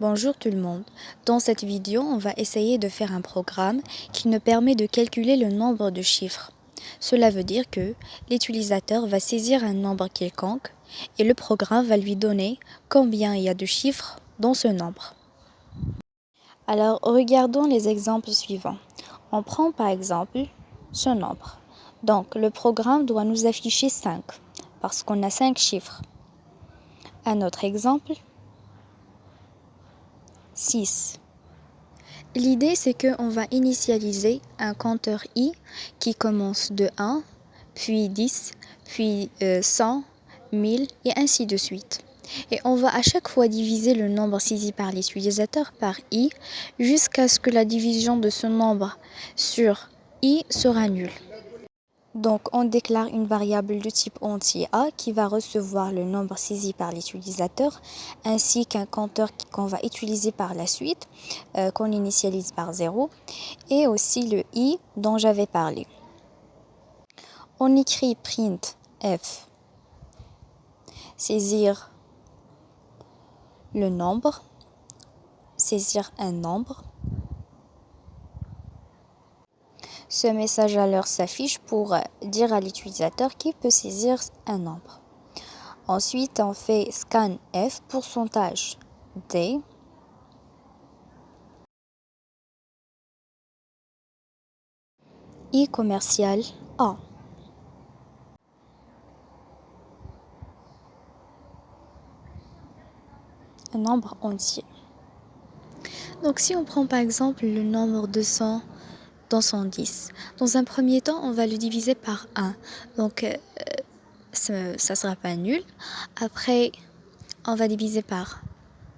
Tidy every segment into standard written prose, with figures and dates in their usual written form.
Bonjour tout le monde. Dans cette vidéo, on va essayer de faire un programme qui nous permet de calculer le nombre de chiffres. Cela veut dire que l'utilisateur va saisir un nombre quelconque et le programme va lui donner combien il y a de chiffres dans ce nombre. Alors, regardons les exemples suivants. On prend par exemple ce nombre. Donc, le programme doit nous afficher 5 parce qu'on a 5 chiffres. Un autre exemple, 6. L'idée, c'est qu'on va initialiser un compteur i qui commence de 1, puis 10, puis 100, 1000 et ainsi de suite. Et on va à chaque fois diviser le nombre saisi par l'utilisateur par i jusqu'à ce que la division de ce nombre sur i sera nulle. Donc, on déclare une variable de type entier a qui va recevoir le nombre saisi par l'utilisateur ainsi qu'un compteur qu'on va utiliser par la suite, qu'on initialise par 0 et aussi le i dont j'avais parlé. On écrit print f, saisir le nombre, saisir un nombre. Ce message alors s'affiche pour dire à l'utilisateur qu'il peut saisir un nombre. Ensuite, on fait scanf pourcentage d i commercial a. Un nombre entier. Donc si on prend par exemple le nombre 200 dans 110, dans un premier temps, on va le diviser par 1. Donc ça ne sera pas nul. Après, on va diviser par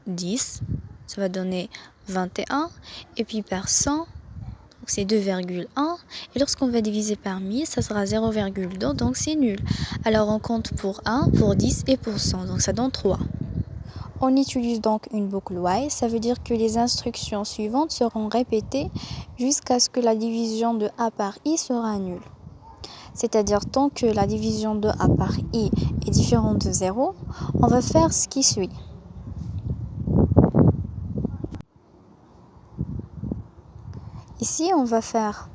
10, ça va donner 21. Et puis par 100, donc c'est 2,1. Et lorsqu'on va diviser par 1000, ça sera 0,2, donc c'est nul. Alors on compte pour 1, pour 10 et pour 100, donc ça donne 3. On utilise donc une boucle while, ça veut dire que les instructions suivantes seront répétées jusqu'à ce que la division de a par i sera nulle. C'est-à-dire tant que la division de a par i est différente de 0, on va faire ce qui suit. Ici, on va faire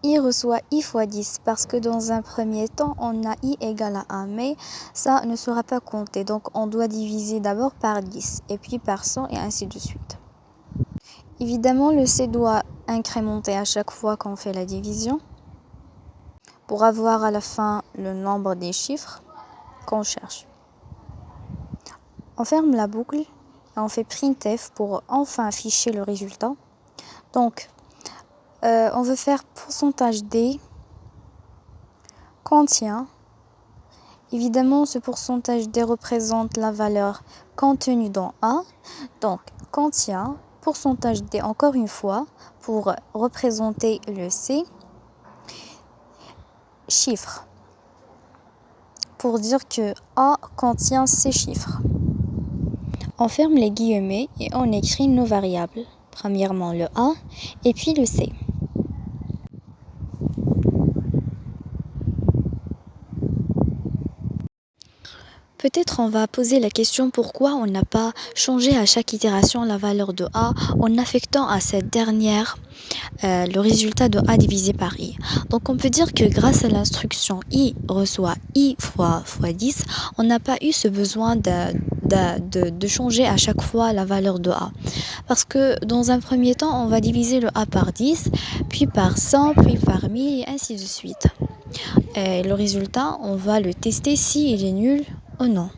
i reçoit i fois 10 parce que dans un premier temps, on a i égale à 1, mais ça ne sera pas compté. Donc, on doit diviser d'abord par 10 et puis par 100 et ainsi de suite. Évidemment, le c doit incrémenter à chaque fois qu'on fait la division pour avoir à la fin le nombre des chiffres qu'on cherche. On ferme la boucle et on fait printf pour enfin afficher le résultat. Donc, on veut faire pourcentage d contient. Évidemment, ce pourcentage d représente la valeur contenue dans a. Donc, contient pourcentage d encore une fois pour représenter le c. Chiffres pour dire que a contient ces chiffres. On ferme les guillemets et on écrit nos variables. Premièrement le a et puis le c. Peut-être on va poser la question pourquoi on n'a pas changé à chaque itération la valeur de a en affectant à cette dernière le résultat de a divisé par i. Donc on peut dire que grâce à l'instruction i reçoit i fois 10, on n'a pas eu ce besoin de changer à chaque fois la valeur de a. Parce que dans un premier temps, on va diviser le a par 10, puis par 100, puis par 1000 et ainsi de suite. Et le résultat, on va le tester s'il est nul ou non.